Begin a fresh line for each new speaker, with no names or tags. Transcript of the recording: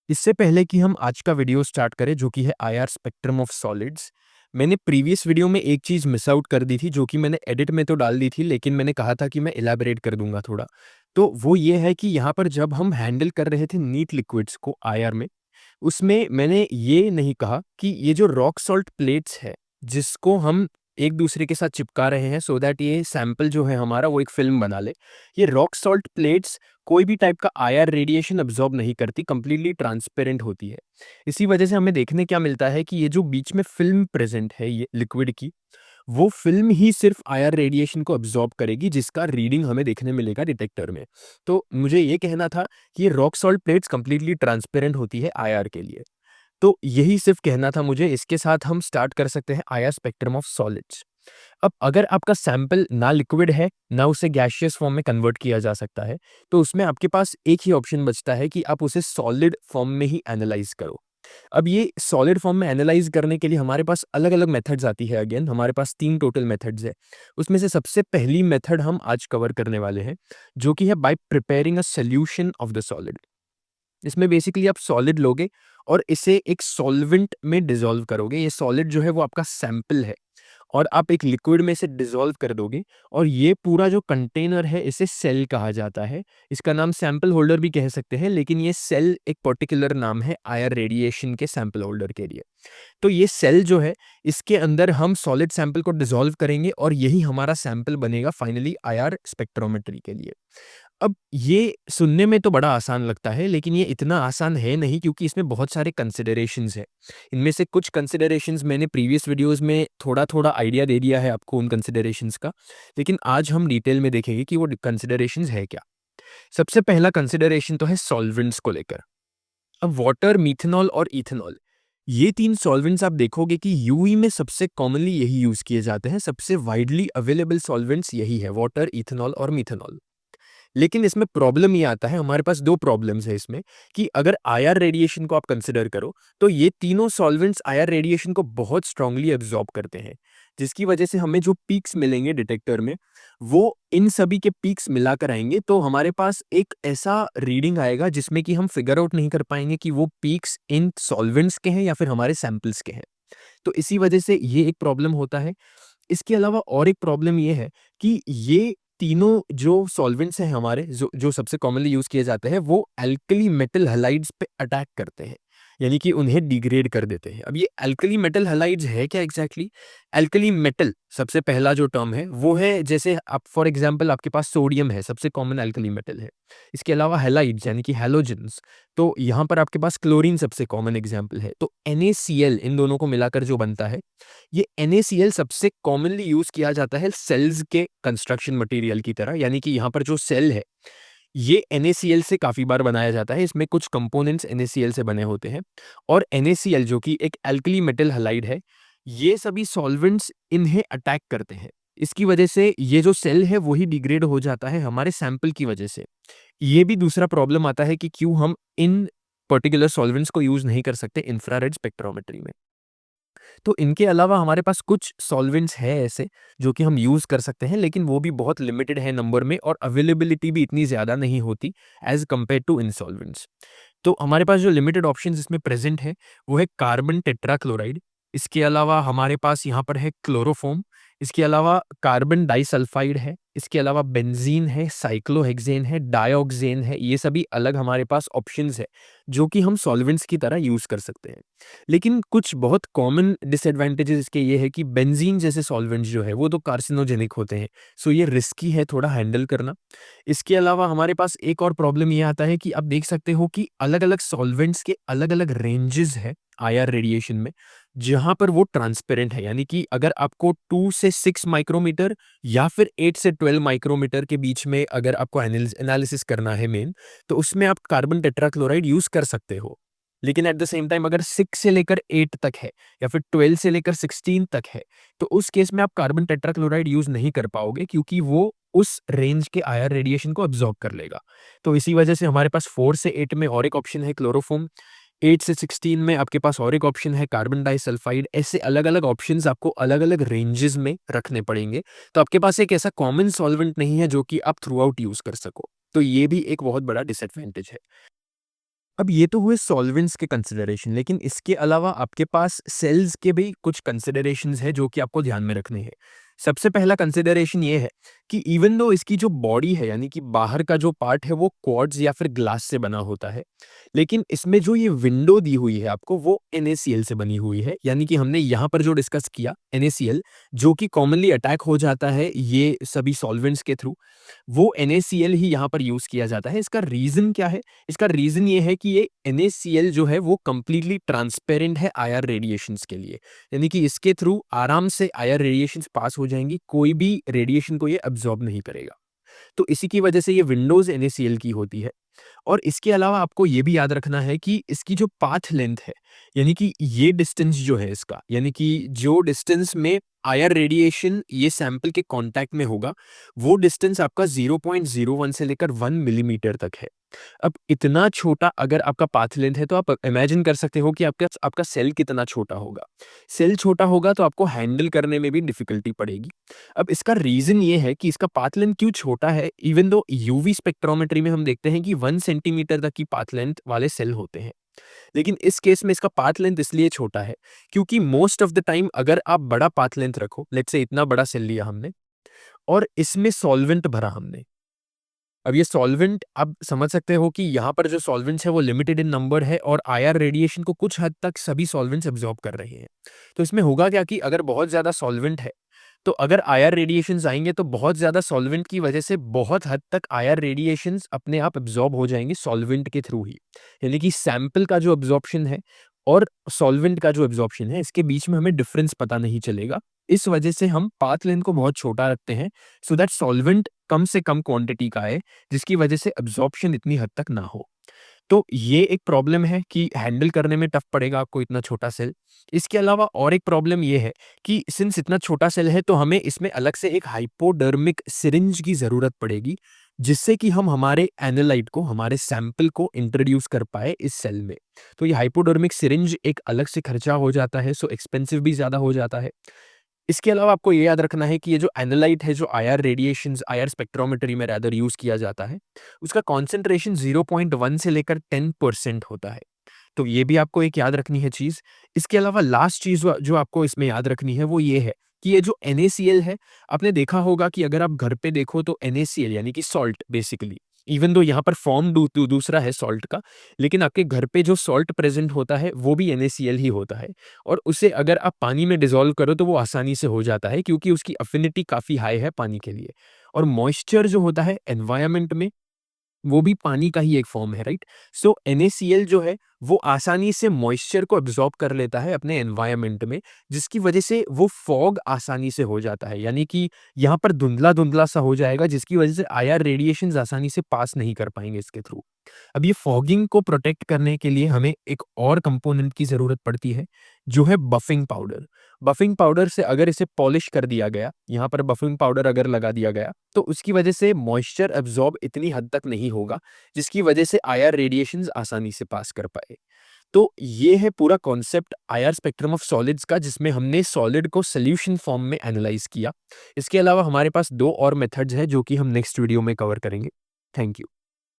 इससे पहले कि हम आज का वीडियो स्टार्ट करें जो कि है आईआर स्पेक्ट्रम ऑफ सॉलिड्स, मैंने प्रीवियस वीडियो में एक चीज़ मिस आउट कर दी थी जो कि मैंने एडिट में तो डाल दी थी, लेकिन मैंने कहा था कि मैं इलैबोरेट कर दूंगा थोड़ा। तो वो ये है कि यहाँ पर जब हम हैंडल कर रहे थे नीट लिक्विड्स को आईआर में, उसमें मैंने ये नहीं कहा कि ये जो रॉक सॉल्ट प्लेट्स है, जिसको हम एक दूसरे के साथ चिपका रहे हैं सो दैट ये सैंपल जो है हमारा वो एक फ़िल्म बना ले। ये रॉक सॉल्ट प्लेट्स कोई भी टाइप का आईआर रेडिएशन अब्ज़ॉर्ब नहीं करती, कंप्लीटली ट्रांसपेरेंट होती है। इसी वजह से हमें देखने क्या मिलता है कि ये जो बीच में फ़िल्म प्रेज़ेंट है ये लिक्विड की, वो फ़िल्म ही सिर्फ़ आईआर रेडिएशन को अब्ज़ॉर्ब करेगी जिसका रीडिंग हमें देखने मिलेगा डिटेक्टर में। तो मुझे ये कहना था कि ये rock salt plates completely transparent होती है आईआर के लिए। तो यही सिर्फ़ कहना था मुझे, इसके साथ हम स्टार्ट कर सकते हैं आईआर स्पेक्ट्रम ऑफ सॉलिड्स। अब अगर आपका सैंपल ना लिक्विड है, ना उसे गैसियस फॉर्म में कन्वर्ट किया जा सकता है, तो उसमें आपके पास एक ही ऑप्शन बचता है कि आप उसे सॉलिड फॉर्म में ही एनालाइज़ करो। अब ये सॉलिड फॉर्म में एनालाइज़ करने के लिए हमारे पास अलग-अलग मेथड्स आती है अगेन, हमारे पास 3 टोटल मेथड्स हैं। उसमें से सबसे पहली मेथड हम आज कवर करने वाले हैं, जो कि है bye preparing a solution of the solid. इसमें बेसिकली आप सॉलिड लोगे और इसे एक सॉल्वेंट में डिसॉल्व करोगे। ये सॉलिड जो है वो आपका सैंपल है और आप एक लिक्विड में इसे डिसॉल्व कर दोगे और ये पूरा जो कंटेनर है इसे सेल कहा जाता है। इसका नाम सैंपल होल्डर भी कह सकते हैं, लेकिन ये सेल एक पर्टिकुलर नाम है आईआर रेडिएशन के सैंपल होल्डर के लिए। तो ये सेल जो है, इसके अंदर हम सॉलिड सैंपल को डिसॉल्व करेंगे और यही हमारा सैंपल बनेगा फाइनली आईआर स्पेक्ट्रोमेट्री के लिए। अब ये सुनने में तो बड़ा आसान लगता है, लेकिन ये इतना आसान है नहीं क्योंकि इसमें बहुत सारे कंसिडरेशंस हैं। इनमें से कुछ कंसिडरेशंस मैंने प्रीवियस वीडियोज़ में थोड़ा-थोड़ा आइडिया दे दिया है आपको उन कंसिडरेशंस का, लेकिन आज हम डिटेल में देखेंगे कि वो कंसिडरेशंस है क्या। सबसे पहला कंसिडरेशन तो है सॉल्वेंट्स को लेकर। अब वाटर, मीथेनॉल और इथेनॉल, ये 3 सॉल्वेंट्स आप देखोगे कि यूई में सबसे कॉमनली यही यूज़ किए जाते हैं। सबसे वाइडली अवेलेबल सॉल्वेंट्स यही है, वाटर, इथेनॉल और मीथेनॉल। लेकिन इसमें प्रॉब्लम ये आता है, हमारे पास 2 प्रॉब्लम्स है इसमें कि अगर आईआर रेडिएशन को आप कंसीडर करो, तो ये तीनों सॉल्वेंट्स आईआर रेडिएशन को बहुत स्ट्रांगली एब्ज़ॉर्ब करते हैं, जिसकी वजह से हमें जो पीक्स मिलेंगे डिटेक्टर में, वो इन सभी के पीक्स मिलाकर आएँगे, तो हमारे पास एक ऐसा रीडिंग आएगा जिसमें कि हम फिगर आउट नहीं कर पाएँगे कि वो पीक्स इन सॉल्वेंट्स के हैं या फिर हमारे सैंपल्स के हैं। तो इसी वजह से ये एक प्रॉब्लम होता है। इसके अलावा और एक प्रॉब्लम ये है कि ये तीनों जो सॉल्वेंट्स हैं हमारे, जो जो सबसे कॉमनली यूज़ किए जाते हैं, वो अल्कली मेटल हैलाइड्स पे अटैक करते हैं, यानी कि उन्हें डिग्रेड कर देते हैं। अब ये अल्कली मेटल हैलाइड्स है क्या एग्ज़ैक्टली? अल्कली मेटल सबसे पहला जो टर्म है, वो है जैसे आप फॉर एग्ज़ाम्पल आपके पास सोडियम है, सबसे कॉमन अल्कली मेटल है। इसके अलावा हैलाइड्स यानी कि हैलोजेन्स, तो यहाँ पर आपके पास क्लोरीन सबसे कॉमन एग्ज़ाम्पल है। तो NaCl इन दोनों को मिलाकर जो बनता है, ये NaCl सबसे कॉमनली यूज़ किया जाता है सेल्स के कंस्ट्रक्शन मटेरियल की तरह, यानी कि यहाँ पर जो सेल है, ये NaCl से काफ़ी बार बनाया जाता है। इसमें कुछ कंपोनेंट्स NaCl से बने होते हैं और NaCl जो कि एक अल्कली मेटल हैलाइड है, ये सभी सॉल्वेंट्स इन्हें अटैक करते हैं। इसकी वजह से ये जो सेल है वही डिग्रेड हो जाता है हमारे सैंपल की वजह से। ये भी दूसरा प्रॉब्लम आता है कि क्यों हम इन पर्टिकुलर सॉल्वेंट्स को यूज़ नहीं कर सकते इंफ्रारेड स्पेक्ट्रोमेट्री में। तो इनके अलावा हमारे पास कुछ सॉल्वेंट्स हैं ऐसे जो कि हम यूज़ कर सकते हैं, लेकिन वो भी बहुत लिमिटेड है नंबर में और अवेलेबिलिटी भी इतनी ज़्यादा नहीं होती एज़ कम्पेयर टू इन सॉल्वेंट्स। तो हमारे पास जो लिमिटेड ऑप्शंस इसमें प्रेज़ेंट है, वो है कार्बन टेट्राक्लोराइड। इसके अलावा हमारे पास यहाँ पर है क्लोरोफॉर्म। इसके अलावा कार्बन डाइसल्फ़ाइड है। इसके अलावा बेंज़ीन है, साइक्लोहेक्सेन है, डाइऑक्सेन है। ये सभी अलग हमारे पास ऑप्शंस हैं, जो कि हम सॉल्वेंट्स की तरह यूज़ कर सकते हैं। लेकिन कुछ बहुत कॉमन डिसएडवांटेजेस इसके ये है कि बेंज़ीन जैसे सॉल्वेंट्स जो है, वो तो कार्सिनोजेनिक होते हैं। सो ये रिस्की है थोड़ा हैंडल करना। इसके अलावा हमारे पास एक और प्रॉब्लम ये आता है कि आप देख सकते हो कि अलग-अलग सॉल्वेंट्स के अलग-अलग रेंजेस हैं आईआर रेडिएशन में, जहाँ पर वो ट्रांसपेरेंट है। यानी कि अगर आपको 2 से 6 माइक्रोमीटर या फिर 8 से 12 माइक्रोमीटर के बीच में अगर आपको एनालिसिस करना है मेन, तो उसमें आप कार्बन टेट्राक्लोराइड यूज़ कर सकते हो। लेकिन एट द सेम टाइम अगर 6 से लेकर 8 तक है या फिर 12 से लेकर 16 तक है, तो उस केस में आप कार्बन टेट्राक्लोराइड यूज़ नहीं कर पाओगे क्योंकि वो उस रेंज के आईआर रेडिएशन को अब्ज़ॉर्ब कर लेगा। तो इसी वजह से हमारे पास 4 से 8 में और एक ऑप्शन है क्लोरोफॉर्म, 8 से 16 में आपके पास और एक ऑप्शन है कार्बन डाइसल्फ़ाइड। ऐसे अलग-अलग ऑप्शंस आपको अलग-अलग रेंजेस में रखने पड़ेंगे। तो आपके पास एक ऐसा कॉमन सॉल्वेंट नहीं है जो कि आप थ्रू आउट यूज़ कर सको। तो ये भी एक बहुत बड़ा डिसएडवांटेज है। अब ये तो हुए सॉल्वेंट्स के कंसिडरेशन, लेकिन इसके अलावा आपके पास सेल्स के भी कुछ कंसिडरेशंस हैं जो कि आपको ध्यान में रखने हैं। सबसे पहला कंसिडरेशन ये है कि इवन दो इसकी जो बॉडी है यानी कि बाहर का जो पार्ट है वो क्वार्ट्ज या फिर ग्लास से बना होता है, लेकिन इसमें जो ये विंडो दी हुई है आपको वो NaCl से बनी हुई है। यानी कि हमने यहाँ पर जो डिस्कस किया NaCl, जो कि कॉमनली अटैक हो जाता है ये सभी सॉल्वेंट्स के थ्रू, वो NaCl ही यहाँ पर यूज़ किया जाता है। इसका रीज़न क्या है? इसका रीज़न ये है कि ये NaCl जो है वो कंप्लीटली ट्रांसपेरेंट है IR रेडिएशंस के लिए। यानी कि इसके थ्रू आराम से IR रेडिएशंस पास हो जाएँगी, कोई भी रेडिएशन को ये अब्ज़ॉर्ब नहीं करेगा। तो इसी की वजह से ये विंडोज़ NaCl की होती है। और इसके अलावा आपको ये भी याद रखना है कि इसकी जो पाथ लेंथ है, यानी कि ये डिस्टेंस जो है इसका, यानी कि जो डिस्टेंस में आईआर रेडिएशन ये सैंपल के कांटेक्ट में होगा, वो डिस्टेंस आपका 0.01 से लेकर 1 मिलीमीटर तक है। अब इतना छोटा अगर आपका पाथ लेंथ है तो आप इमेजिन कर सकते हो कि आपका आपका सेल कितना छोटा होगा। सेल छोटा होगा तो आपको हैंडल करने में भी डिफ़िकल्टी पड़ेगी। अब इसका रीज़न ये है कि इसका पाथ लेंथ क्यों छोटा है, इवन दो यूवी स्पेक्ट्रोमेट्री में हम देखते हैं कि 1 सेंटीमीटर तक की पाथ लेंथ वाले सेल होते हैं। लेकिन इस केस में इसका पाथ लेंथ इसलिए छोटा है क्योंकि मोस्ट ऑफ द टाइम अगर आप बड़ा पाथ लेंथ रखो, लेट्स से इतना बड़ा सेल लिया हमने और इसमें सॉल्वेंट भरा हमने। अब ये सॉल्वेंट आप समझ सकते हो कि यहाँ पर जो सॉल्वेंट्स है वो लिमिटेड इन नंबर है और आईआर रेडिएशन को कुछ हद तक सभी सॉल्वेंट्स अब्सॉर्ब कर रहे हैं। तो इसमें होगा क्या कि अगर बहुत ज़्यादा सॉल्वेंट है, तो अगर आईआर रेडिएशंस आएँगे तो बहुत ज़्यादा सॉल्वेंट की वजह से बहुत हद तक आईआर रेडिएशंस अपने आप अब्सॉर्ब हो जाएँगे सॉल्वेंट के थ्रू ही। यानी कि सैंपल का जो अब्सॉर्प्शन है और सॉल्वेंट का जो अब्सॉर्प्शन है, इसके बीच में हमें डिफरेंस पता नहीं चलेगा। इस वजह से हम पाथ लेंथ को बहुत छोटा रखते हैं सो दैट सॉल्वेंट कम से कम क्वांटिटी का आए, जिसकी वजह से अब्सॉर्प्शन इतनी हद तक ना हो। तो ये एक प्रॉब्लम है कि हैंडल करने में टफ पड़ेगा आपको इतना छोटा सेल। इसके अलावा और एक प्रॉब्लम ये है कि सिंस इतना छोटा सेल है तो हमें इसमें अलग से एक हाइपोडर्मिक सिरिंज की ज़रूरत पड़ेगी, जिससे कि हम हमारे एनालाइट को, हमारे सैंपल को इंट्रोड्यूस कर पाएँ इस सेल में। तो ये हाइपोडर्मिक सिरिंज एक अलग से खर्चा हो जाता है, सो एक्सपेंसिव भी ज़्यादा हो जाता है। इसके अलावा आपको ये याद रखना है कि ये जो एनालाइट है, जो आईआर रेडिएशंस, आईआर स्पेक्ट्रोमेट्री में रादर यूज़ किया जाता है, उसका कॉन्सन्ट्रेशन 0.1 से लेकर 10% होता है। तो ये भी आपको एक याद रखनी है चीज़। इसके अलावा लास्ट चीज़ जो आपको इसमें याद रखनी है वो ये है कि ये जो NaCl है, आपने देखा होगा कि अगर आप घर पे देखो तो NaCl यानी कि सॉल्ट बेसिकली, इवन दो यहाँ पर फॉर्म दूसरा है सॉल्ट का, लेकिन आपके घर पे जो सॉल्ट प्रेज़ेंट होता है वो भी NaCl ही होता है और उसे अगर आप पानी में डिज़ॉल्व करो तो वो आसानी से हो जाता है क्योंकि उसकी अफ़िनिटी काफ़ी हाई है पानी के लिए। और मॉइस्चर जो होता है एनवायरनमेंट में वो भी पानी का ही एक फ़ॉर्म है, राइट? सो NaCl जो है, वो आसानी से मॉइस्चर को अब्ज़ॉर्ब कर लेता है अपने एनवायरनमेंट में, जिसकी वजह से वो फॉग आसानी से हो जाता है। यानी कि यहाँ पर धुंधला-धुंधला सा हो जाएगा, जिसकी वजह से आईआर रेडिएशंस आसानी से पास नहीं कर पाएँगे इसके थ्रू। अब ये फॉगिंग को प्रोटेक्ट करने के लिए हमें एक और कंपोनेंट की ज़रूरत पड़ती है, जो है बफिंग पाउडर। बफिंग पाउडर से अगर इसे पॉलिश कर दिया गया, यहाँ पर बफिंग पाउडर अगर लगा दिया गया, तो उसकी वजह से मॉइस्चर अब्ज़ॉर्ब इतनी हद तक नहीं होगा, जिसकी वजह से आईआर रेडिएशंस आसानी से पास कर पाए। तो ये है पूरा concept IR spectrum of solids का, जिसमें हमने सॉलिड को सॉल्यूशन फॉर्म में एनालाइज़ किया। इसके अलावा हमारे पास 2 और मेथड्स हैं, जो कि हम नेक्स्ट वीडियो में कवर करेंगे। Thank you.